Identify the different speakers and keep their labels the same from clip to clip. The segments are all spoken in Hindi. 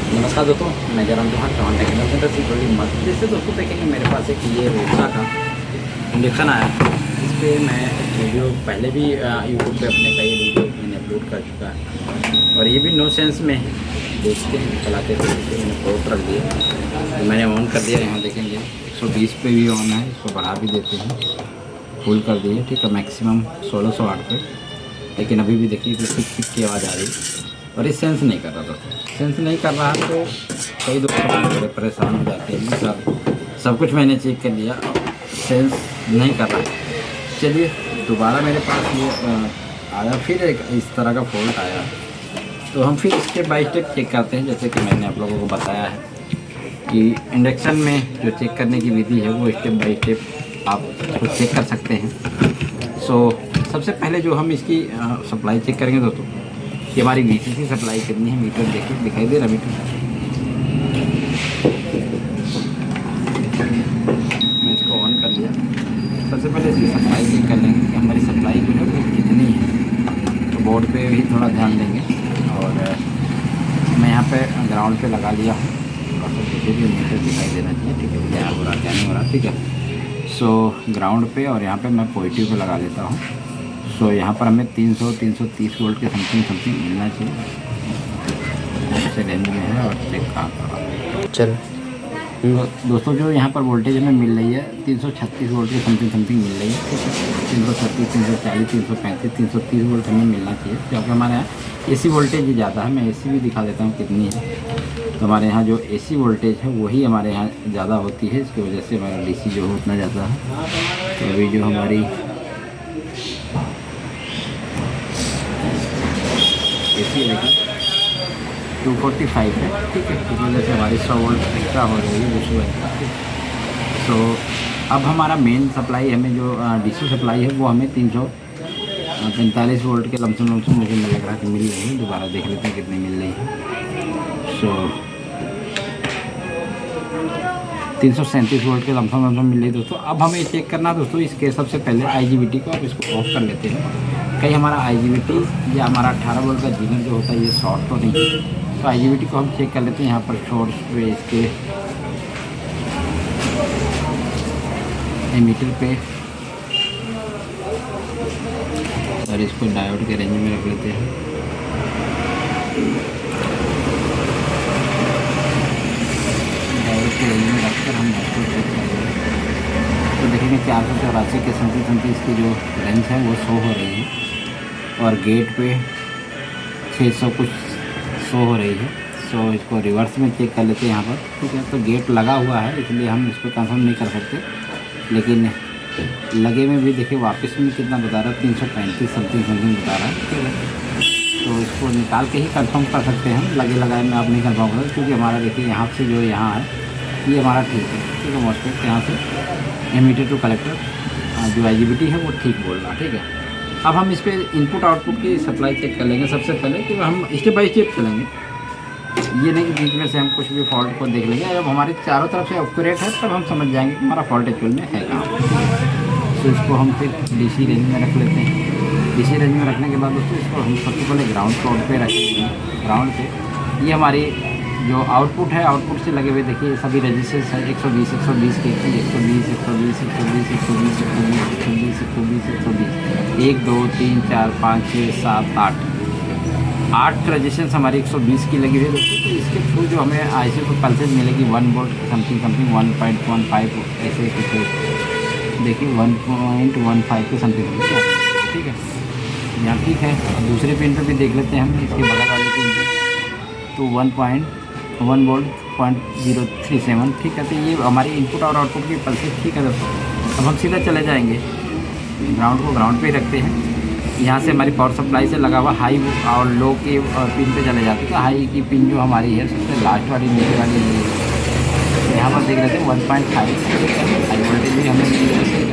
Speaker 1: नमस्कार दोस्तों, मैं जयराम चौहान टेक्निकल सेंटर से बड़ी मदद से दोस्तों देखेंगे मेरे पास एक ये रोसा का इंडक्शन आया। इस पर मैं वीडियो पहले भी यूट्यूब पे अपने कई वीडियो मैंने अपलोड कर चुका है और ये भी नो सेंस में देखते हैं चलाते थे। मैंने पोर्ट रख दिया, तो मैंने ऑन कर दिया। यहाँ देखेंगे 120 पे भी ऑन है, इसको बढ़ा भी देते हैं, फुल कर दिए, ठीक है, मैक्सिमम 1600 वाट पे। लेकिन अभी भी देखिए कि टिक की आवाज़ आ रही है और ये सेंस नहीं कर रहा दोस्तों। सेंस नहीं कर रहा तो कई दोस्त बड़े परेशान हो जाते हैं। सब कुछ मैंने चेक कर लिया, सेंस नहीं कर रहा है। चलिए दोबारा मेरे पास ये आया, फिर एक इस तरह का फॉल्ट आया, तो हम फिर स्टेप बाय स्टेप चेक करते हैं। जैसे कि मैंने आप लोगों को बताया है कि इंडक्शन में जो चेक करने की विधि है वो स्टेप बाय स्टेप आप उसको चेक कर सकते हैं। सबसे पहले जो हम इसकी सप्लाई चेक करेंगे दोस्तों कि हमारी VCC सप्लाई कितनी है। मीटर देखिए, दिखाई दे रहा मीटर, मैं इसको ऑन कर लिया। सबसे पहले इसकी सप्लाई चेक कर लेंगे कि हमारी सप्लाई जो है वो कितनी है। तो बोर्ड पे भी थोड़ा ध्यान देंगे और मैं यहाँ पे ग्राउंड पे लगा लिया हूँ और सब भी मीटर दिखाई देना चाहिए, ठीक है, क्या हो रहा क्या नहीं हो रहा, ठीक है। ग्राउंड पे और यहाँ पे मैं पॉजिटिव पे लगा देता हूँ। यहाँ पर हमें 330 वोल्ट के समथिंग मिलना चाहिए। से रेंज में है और चेक कहाँ कर चल। तो दोस्तों जो यहाँ पर वोल्टेज हमें मिल रही है 336 वोल्ट के समथिंग मिल रही है, ठीक है। 336, 340, 335, 330 वोल्ट हमें मिलना चाहिए, क्योंकि हमारे यहाँ AC वोल्टेज ज़्यादा है। मैं AC भी दिखा देता हूँ कितनी है। तो हमारे यहाँ जो AC वोल्टेज है वही हमारे यहाँ ज़्यादा होती है, इसकी वजह से हमारा DC जो है उतना ज़्यादा है। तो अभी जो हमारी AC लेकिन 245 है, ठीक है, इस वजह से हमारी 100 वोल्ट एक्स्ट्रा हो रही है दूसरी वजह। अब हमारा मेन सप्लाई हमें जो DC सप्लाई है वो हमें 345 वोल्ट के लमसम मुझे लग रहा है कि मिल रही है। दोबारा देख लेते हैं कितनी मिल रही है। 337 वोल्ट के लमसम मिल रही है दोस्तों। अब हमें चेक करना दोस्तों इसके सबसे पहले IGBT को, आप इसको ऑफ कर लेते हैं। कहीं हमारा IGBT या हमारा 18 वोल्ट का जीनर जो होता है ये शॉर्ट तो नहीं है। तो IGBT को हम चेक कर लेते हैं यहाँ पर शॉर्ट पे इसके एमीटर पे, और इसको डायोड के रेंज में रख लेते हैं। डायोड के रेंज में रखकर हम इसको चेक करेंगे तो देखेंगे 484 के समथिंग इसकी जो रेंज है वो शो हो रही है और गेट पे 600 कुछ शो हो रही है। इसको रिवर्स में चेक कर लेते हैं यहाँ पर, ठीक है। तो गेट लगा हुआ है इसलिए हम इस पर कंफर्म नहीं कर सकते, लेकिन लगे में भी देखिए वापस में कितना बता रहा है, 335 समथिंग बता रहा है, ठीक है। तो इसको निकाल के ही कंफर्म कर सकते हैं हम, लगे लगाए में आप नहीं कंफर्म कर सकते, क्योंकि हमारा देखिए यहाँ से जो यहाँ है ये हमारा ठीक है, ठीक है। मोस्टली यहाँ से एमीटर टू कलेक्टर जो IGBT है वो ठीक बोल रहा है, ठीक है। अब हम इस पर इनपुट आउटपुट की सप्लाई चेक कर लेंगे सबसे पहले, कि हम स्टेप बाय स्टेप चलेंगे। ये नहीं कि बीच में से हम कुछ भी फॉल्ट को देख लेंगे। जब हमारे चारों तरफ से एक्यूरेट है तब हम समझ जाएंगे कि हमारा फॉल्ट एक्चुअल में है कहाँ। तो इसको हम फिर DC रेंज में रख लेते हैं। DC रेंज में रखने के बाद दोस्तों इसको हम सबसे पहले ग्राउंड कोड पे रखेंगे। ग्राउंड पे ये हमारी जो आउटपुट है, आउटपुट से लगे हुए देखिए सभी रजिस्टर्स है 120 120 के 120 120 120 120 120 120 120 1 2 3 4 5 6 7 8 रजिस्टर्स हमारी 120 की लगी हुई है दोस्तों। तो इसके थ्रू जो हमें IC को पल्सेज मिलेगी 1 वोल्ट समथिंग 1.15 ऐसे कुछ देखिए 1.15 के समथिंग, ठीक है। यहाँ ठीक है। दूसरे पिन पे भी देख लेते हैं हम, इसके बगल वाले पिन पे तो 1.1 वोल्ट 0.037, ठीक है। तो ये हमारी इनपुट और आउटपुट की पल्सेस ठीक है दोस्तों। अब हम सीधा चले जाएंगे ग्राउंड को, ग्राउंड पे ही रखते हैं। यहाँ से हमारी पावर सप्लाई से लगा हुआ हाई और लो के पिन पे चले जाते हैं। तो हाई की पिन जो हमारी है सबसे लास्ट वाली नीचे वाली यहाँ पर देख लेते हैं 1.5 हाई वोल्टेज भी हमें मिल रही है।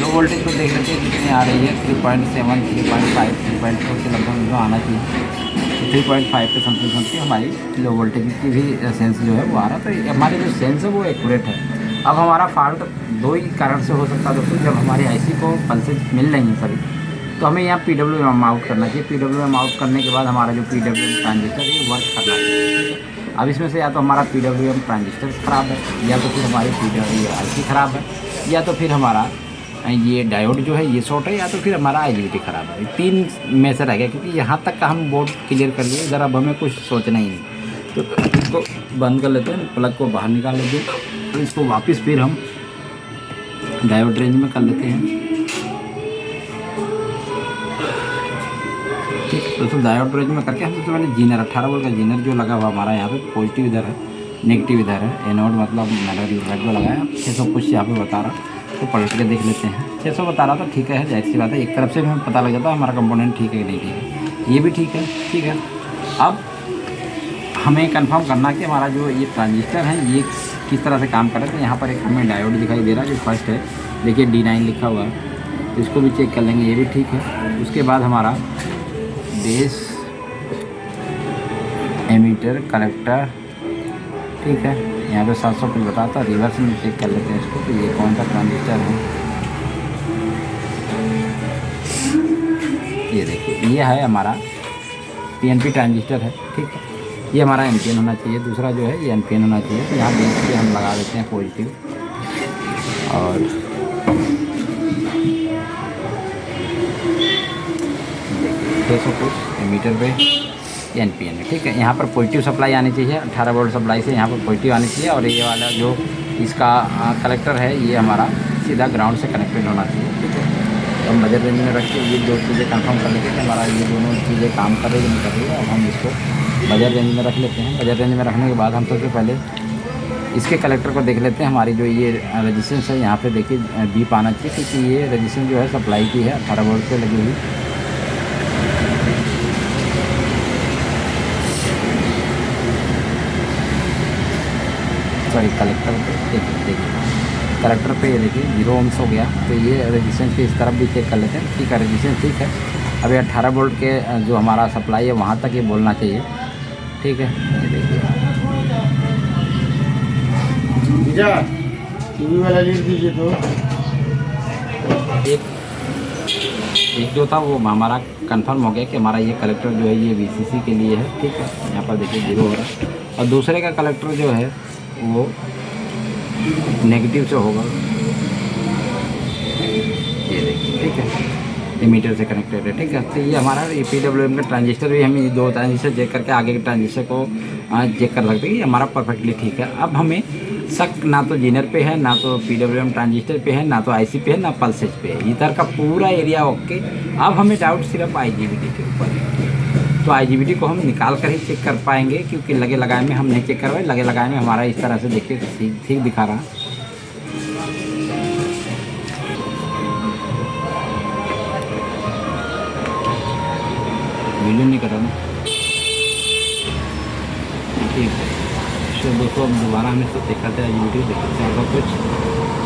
Speaker 1: लो वोल्टेज को देख लेते हैं कितनी आ रही है, 3.7 3.5 3.4 के लगभग आना चाहिए। 3.5 पे समथिंग हमारी लो वोल्टेज की भी सेंस जो है वो आ रहा है। तो हमारी जो सेंस है वो एक्यूरेट है। अब हमारा फॉल्ट दो ही कारण से हो सकता है दोस्तों। जब हमारी IC को पल्सेज मिल रही हैं सभी, तो हमें यहाँ PWM आउट करना चाहिए। PWM आउट करने के बाद हमारा जो PWM ट्रांजिस्टर है वर्क करना चाहिए। अब इसमें से या तो हमारा PWM ट्रांजिस्टर ख़राब है, या तो फिर हमारी PWM IC ख़राब है, या तो फिर हमारा ये डायोड जो है ये शॉर्ट है, या तो फिर हमारा IGBT ख़राब है। 3 में से रह गया, क्योंकि यहाँ तक का हम बोर्ड क्लियर कर लिए। इधर अब हमें कुछ सोचना ही नहीं। तो इसको बंद कर लेते हैं, प्लग को बाहर निकाल लेते हैं, तो इसको वापस फिर हम डायोड रेंज में कर लेते हैं। ठीक, तो डायोड रेंज में करके हम सबसे पहले जीनर 18 वोल्ट का जीनर जो लगा हुआ हमारा यहाँ पे, पॉजिटिव इधर है, नेगेटिव इधर है, एनोड मतलब मेटल रेड में लगाया। 600 कुछ यहाँ पे बता रहा, तो पलट के देख लेते हैं। 600 बता रहा, तो ठीक है, जाहिर सी बात है, एक तरफ से भी हमें पता लग जाता है हमारा कंपोनेंट ठीक है कि नहीं ठीक है। ये भी ठीक है, ठीक है। अब हमें कंफर्म करना कि हमारा जो ये ट्रांजिस्टर है ये किस तरह से काम कर रहा है। तो यहाँ पर एक हमें डायोड दिखाई दे रहा है जो फर्स्ट है, देखिए D9 लिखा हुआ है, तो इसको भी चेक कर लेंगे, ये भी ठीक है। उसके बाद हमारा बेस, एमीटर, कलेक्टर, ठीक है, यहाँ पे 700 कुछ बताता है। रिवर्स में चेक कर लेते हैं इसको, तो ये कौन सा ट्रांजिस्टर है, ये देखिए, ये है हमारा PNP ट्रांजिस्टर है, ठीक है। ये हमारा NPN होना चाहिए, दूसरा जो है ये NPN होना चाहिए। तो यहाँ बेस पे हम लगा देते हैं पॉजिटिव, और देखिए 600 कुछ एमीटर पे NPN है, ठीक है। यहाँ पर पॉजिटिव सप्लाई आनी चाहिए, 18 वोल्ट सप्लाई से यहाँ पर पॉजिटिव आनी चाहिए। और ये वाला जो इसका कलेक्टर है ये हमारा सीधा ग्राउंड से कनेक्टेड होना चाहिए, ठीक है। तो हम बजट रेंज में रख के ये दो चीज़ें कंफर्म कर लेते हैं कि हमारा ये दोनों चीज़ें काम कर रही है नहीं कर रही है। अब हम इसको बजट रेंज में रख लेते हैं। बजट रेंज में रखने के बाद हम सबसे पहले इसके कलेक्टर को देख लेते हैं। हमारी जो ये रजिस्टेंस है यहाँ पे देखिए बीप आना चाहिए, क्योंकि ये रजिस्टेंस जो है सप्लाई की है 18 वोल्ट से लगी हुई। सॉरी, कलेक्टर पे देखिए कलेक्टर पे ये देखिए 0 ohms हो गया। तो ये रजिस्टेंस के इस तरफ भी चेक कर लेते हैं, ठीक है, रजिस्टेंस ठीक है। अभी 18 वोल्ट के जो हमारा सप्लाई है वहाँ तक ये बोलना चाहिए, ठीक है। ये देखिए
Speaker 2: टीवी वाला लीड दीजिए। तो
Speaker 1: एक जो था वो हमारा कंफर्म हो गया कि हमारा ये कलेक्टर जो है ये VCC के लिए है, ठीक है। यहाँ पर देखिए 0 हो रहा है, और दूसरे का कलेक्टर जो है वो नेगेटिव से होगा, ये देखिए, ठीक है, एमीटर से कनेक्टेड है, ठीक है। तो ये हमारा PWM का ट्रांजिस्टर भी हम ये 2 ट्रांजिस्टर चेक करके आगे के ट्रांजिस्टर को चेक कर सकते हैं कि हमारा परफेक्टली ठीक है। अब हमें शक ना तो जीनर पे है, ना तो PWM ट्रांजिस्टर पे है, ना तो IC पे है, ना पल्सेज पे है, इधर का पूरा एरिया ओके। अब हमें डाउट सिर्फ IGBT के ऊपर है। तो IGBT को हम निकाल कर ही चेक कर पाएंगे, क्योंकि लगे लगाए में हम नहीं चेक करवाए। लगे लगाए में हमारा इस तरह से देखिए ठीक दिखा रहा है। वीडियो नहीं कर रहा ना, ठीक है। तो दोस्तों अब दोबारा हम इसको चेक करते हैं, IGBT देखते 400 कुछ,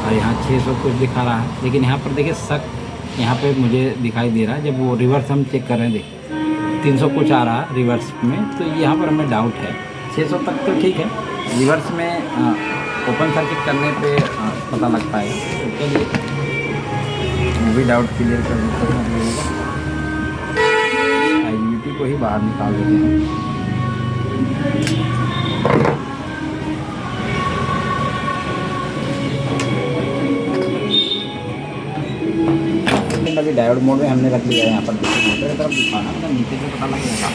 Speaker 1: और यहाँ 600 कुछ दिखा रहा है। लेकिन यहाँ पर देखिए शक यहाँ पे मुझे दिखाई दे रहा है। जब वो रिवर्स हम चेक कर रहे हैं, देखिए 300 कुछ आ रहा है रिवर्स में, तो यहाँ पर हमें डाउट है। 600 तक तो ठीक है, रिवर्स में ओपन सर्किट करने पे पता लग पाएगा। तो चलिए वो भी डाउट क्लियर कर देते हैं। IGBT को ही बाहर निकाल देते हैं। अभी डायोड मोड में हमने रख लिया है। यहाँ पर देखिए मोटर की तरफ दिखाना, मतलब नीचे से पता लग जाएगा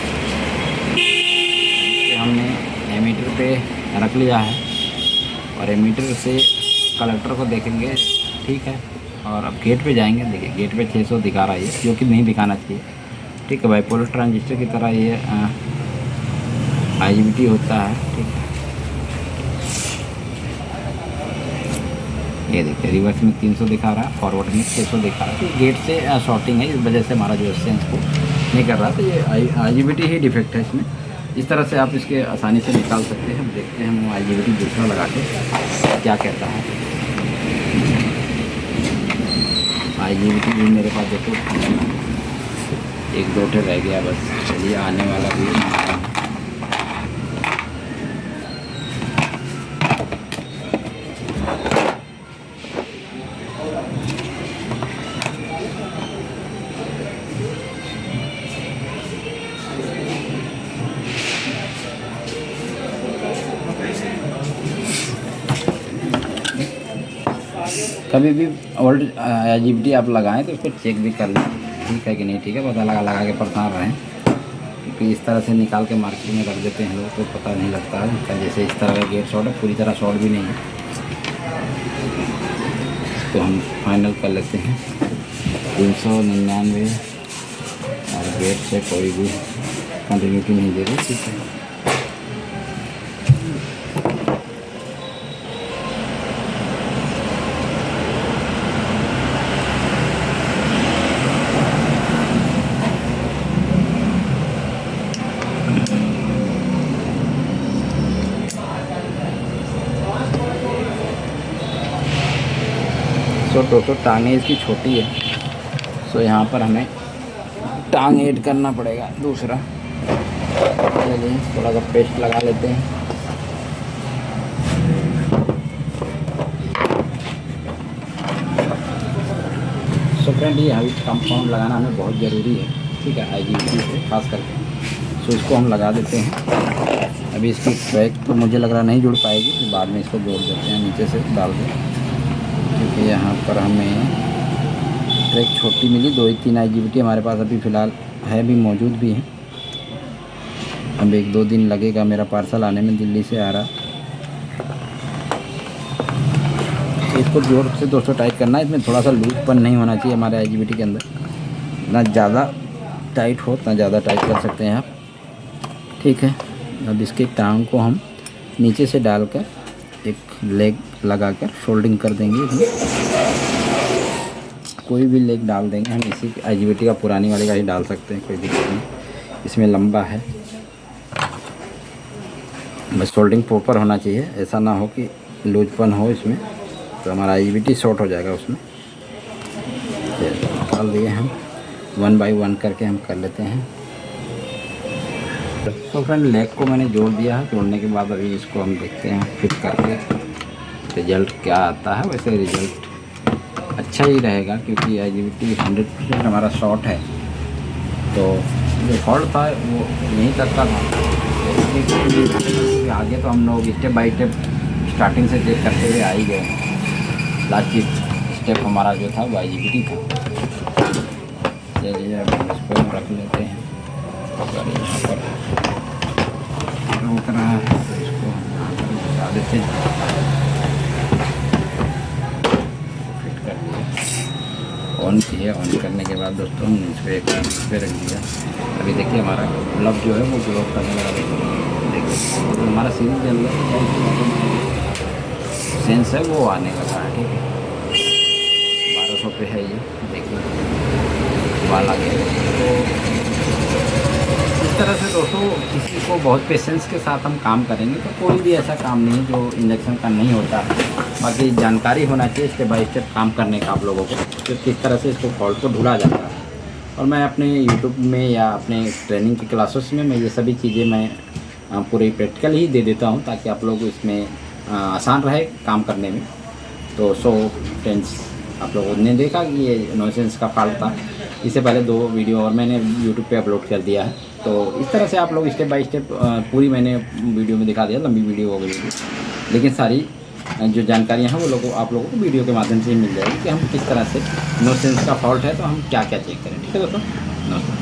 Speaker 1: कि हमने एमीटर पे रख लिया है, और एमीटर से कलेक्टर को देखेंगे, ठीक है। और अब गेट पे जाएंगे, देखिए गेट पे 600 दिखा रहा है ये, जो कि नहीं दिखाना चाहिए, ठीक है। बाइपोलर ट्रांजिस्टर की तरह ये IGBT होता है, ठीक है। ये देखिए रिवर्स में 300 दिखा रहा है, फॉरवर्ड में 600 दिखा रहा है। तो गेट से शॉर्टिंग है, इस वजह से हमारा जो सेंस को नहीं कर रहा। तो ये IGBT ही डिफेक्ट है इसमें। इस तरह से आप इसके आसानी से निकाल सकते हैं। देखते हैं हम IGBT दूसरा लगा के क्या कहता है। IGBT भी मेरे पास देखो 1-2 रह गया बस। चलिए आने वाला भी कभी भी ओल्ड एजीविटी आप लगाएं तो उसको चेक भी कर लें ठीक है कि नहीं ठीक है, पता लगा के परेशान रहें, क्योंकि इस तरह से निकाल के मार्केट में रख देते हैं लोग तो पता नहीं लगता है उसका। जैसे इस तरह का गेट शॉर्ट है, पूरी तरह शॉर्ट भी नहीं है, इसको हम फाइनल कर लेते हैं 399 और गेट से कोई भी कंटिन्यूटी नहीं दे रही, ठीक है। सो दोस्तों टांगें इसकी छोटी है, सो यहाँ पर हमें टांग ऐड करना पड़ेगा दूसरा। चलिए थोड़ा सा पेस्ट लगा लेते हैं। सो फ्रेंड ये हाइट कंपाउंड लगाना हमें बहुत ज़रूरी है, ठीक है, आईजीबीटी से खास करके। सो इसको हम लगा देते हैं। अभी इसकी ट्रैक तो मुझे लग रहा नहीं जुड़ पाएगी, तो बाद में इसको जोड़ देते हैं नीचे से डाल दें, क्योंकि यहाँ पर हमें ट्रैक छोटी मिली। 2 ही 3 आईजीबीटी हमारे पास अभी फ़िलहाल है, भी मौजूद भी है। अब 1-2 दिन लगेगा मेरा पार्सल आने में, दिल्ली से आ रहा। तो इसको जोर से दोस्तों टाइट करना है, इसमें थोड़ा सा लूजपन नहीं होना चाहिए हमारे आईजीबीटी के अंदर, ना ज़्यादा टाइट हो ना ज़्यादा टाइट कर सकते हैं आप, ठीक है। अब इसके टांग को हम नीचे से डालकर एक लेग लगाकर शोल्डिंग कर देंगे। कोई भी लेग डाल देंगे हम, इसी आईजीबीटी का पुरानी वाले का ही डाल सकते हैं, कोई दिक्कत नहीं, इसमें लंबा है। बस शोल्डिंग प्रॉपर होना चाहिए, ऐसा ना हो कि लूजपन हो इसमें, तो हमारा आईजीबीटी शॉर्ट हो जाएगा उसमें। डाल दिए हम 1 बाई 1 करके हम कर लेते हैं। तो फ्रेंड लेग को मैंने जोड़ दिया है, जोड़ने के बाद अभी इसको हम देखते हैं फिट करके रिज़ल्ट क्या आता है। वैसे रिज़ल्ट अच्छा ही रहेगा, क्योंकि आईजीबीटी 100% हमारा शॉर्ट है, तो जो फॉल्ट था वो यहीं तक का था। आगे तो हम लोग स्टेप बाई स्टेप स्टार्टिंग से चेक करते हुए आ ही गए। लास्ट स्टेप हमारा जो था वो आईजीबीटी था। चलिए अब इसको हम रख लेते हैं, अगर यहाँ पर रोक रहा है तो इसको हटा देते हैं। फिट कर दिया, ऑन किया। ऑन करने के बाद दोस्तों हम इस पर रख दिया। अभी देखिए हमारा ग्लव जो है वो ग्लो करने लगा। देखिए तो हमारा सीरीज जल सेंस है वो आने लगा है, ठीक है। 1200 पे है ये, देखिए बाल आ गया। तो इस तरह से दोस्तों किसी को बहुत पेशेंस के साथ हम काम करेंगे तो कोई भी ऐसा काम नहीं जो इंजेक्शन का नहीं होता। बाकी जानकारी होना चाहिए स्टेप बाय स्टेप काम करने का आप लोगों को, कि किस तरह से इसको फॉल्ट को ढूंढा जाता है। और मैं अपने यूट्यूब में या अपने ट्रेनिंग की क्लासेस में मैं ये सभी चीज़ें मैं पूरे प्रैक्टिकल ही दे देता हूँ, ताकि आप लोग इसमें आसान रहे काम करने में। तो सो फ्रेंड्स, आप लोगों ने देखा कि ये नॉइसेंस का फॉल्ट था। इससे पहले 2 वीडियो और मैंने यूट्यूब पे अपलोड कर दिया है। तो इस तरह से आप लोग स्टेप बाय स्टेप पूरी मैंने वीडियो में दिखा दिया, लंबी वीडियो हो गई, लेकिन सारी जो जानकारियाँ हैं वो लोगों आप लोगों को वीडियो के माध्यम से ही मिल जाएगी कि हम किस तरह से नॉइसेंस का फॉल्ट है तो हम क्या क्या चेक करें, ठीक है दोस्तों। नमस्कार।